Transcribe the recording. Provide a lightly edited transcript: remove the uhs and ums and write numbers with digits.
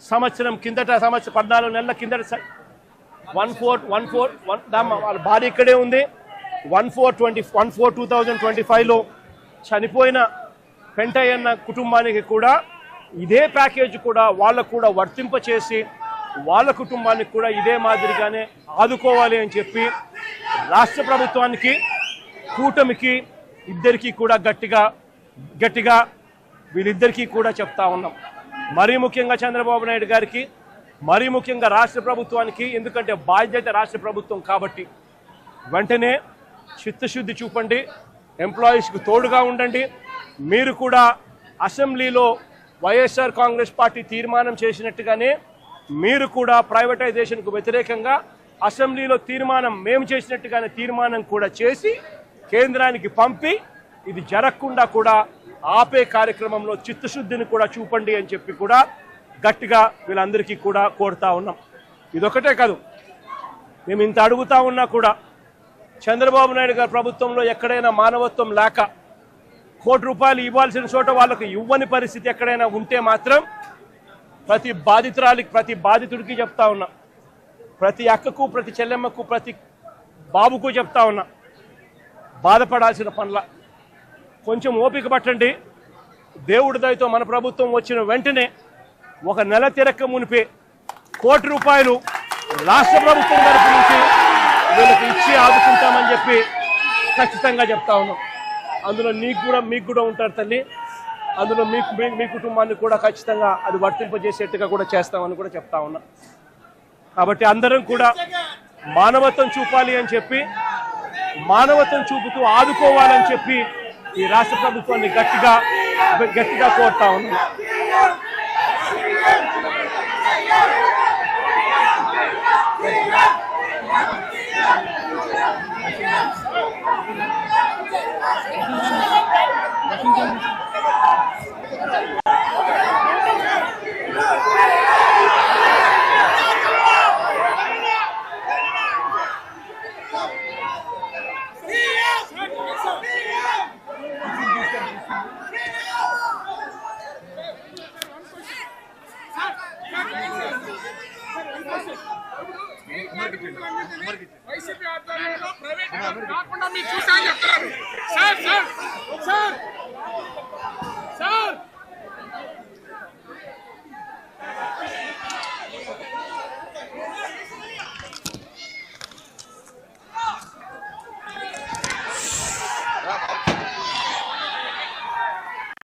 సంవత్సరం కిందట 14 నెలల కిందట 1414 వాళ్ళ భార్య ఇక్కడే ఉంది. 14/2025లో చనిపోయిన పెంటయ్యన్న కుటుంబానికి కూడా ఇదే ప్యాకేజ్ కూడా వాళ్ళకు కూడా వర్తింపచేసి వాళ్ళ కుటుంబానికి కూడా ఇదే మాదిరిగానే ఆదుకోవాలి అని చెప్పి రాష్ట్ర ప్రభుత్వానికి కూటమికి ఇద్దరికీ కూడా గట్టిగా వీళ్ళిద్దరికీ కూడా చెప్తా ఉన్నాం. మరీ ముఖ్యంగా చంద్రబాబు నాయుడు గారికి, మరీ ముఖ్యంగా రాష్ట్ర ప్రభుత్వానికి, ఎందుకంటే బాధ్యత రాష్ట్ర ప్రభుత్వం కాబట్టి వెంటనే చిత్తశుద్ధి చూపండి, ఎంప్లాయీస్కి తోడుగా ఉండండి. మీరు కూడా అసెంబ్లీలో వైఎస్ఆర్ కాంగ్రెస్ పార్టీ తీర్మానం చేసినట్టుగానే మీరు కూడా ప్రైవేటైజేషన్కు వ్యతిరేకంగా అసెంబ్లీలో మేము చేసినట్టుగానే తీర్మానం కూడా చేసి కేంద్రానికి పంపి ఇది జరగకుండా కూడా ఆపే కార్యక్రమంలో చిత్తశుద్ధిని కూడా చూపండి అని చెప్పి కూడా గట్టిగా వీళ్ళందరికీ కూడా కోరుతా ఉన్నాం. ఇదొకటే కాదు, మేము ఇంత అడుగుతా ఉన్నా కూడా చంద్రబాబు నాయుడు గారి ప్రభుత్వంలో ఎక్కడైనా మానవత్వం లేక ₹1 కోటి ఇవ్వాల్సిన చోట వాళ్ళకు ఇవ్వని పరిస్థితి ఎక్కడైనా ఉంటే మాత్రం ప్రతి బాధితుడికి చెప్తా ఉన్నా, ప్రతి అక్కకు, ప్రతి చెల్లెమ్మకు, ప్రతి బాబుకు చెప్తా ఉన్నా, బాధపడాల్సిన పనుల కొంచెం ఓపిక పట్టండి. దేవుడి దయతో మన ప్రభుత్వం వచ్చిన వెంటనే ఒక నెల తిరక్క మునిపే ₹1 కోటి రాష్ట్ర ప్రభుత్వం తరపు నుంచి వీళ్ళకి ఇచ్చి ఆదుకుంటామని చెప్పి ఖచ్చితంగా చెప్తా ఉన్నాం. అందులో మీకు కూడా ఉంటారు తల్లి, అందులో మీ కుటుంబాన్ని కూడా ఖచ్చితంగా అది వర్తింపజేసేట్టుగా కూడా చేస్తామని కూడా చెప్తా ఉన్నాం. కాబట్టి అందరం కూడా మానవత్వం చూపాలి అని చెప్పి, మానవత్వం చూపుతూ ఆదుకోవాలని చెప్పి ఈ రాష్ట్ర ప్రభుత్వాన్ని గట్టిగా కోరుతా ఉన్నాం. వైసీపీ ఆధ్వర్యంలో ప్రైవేట్ కాకుండా మీరు చూసారని చెప్తున్నారు సార్.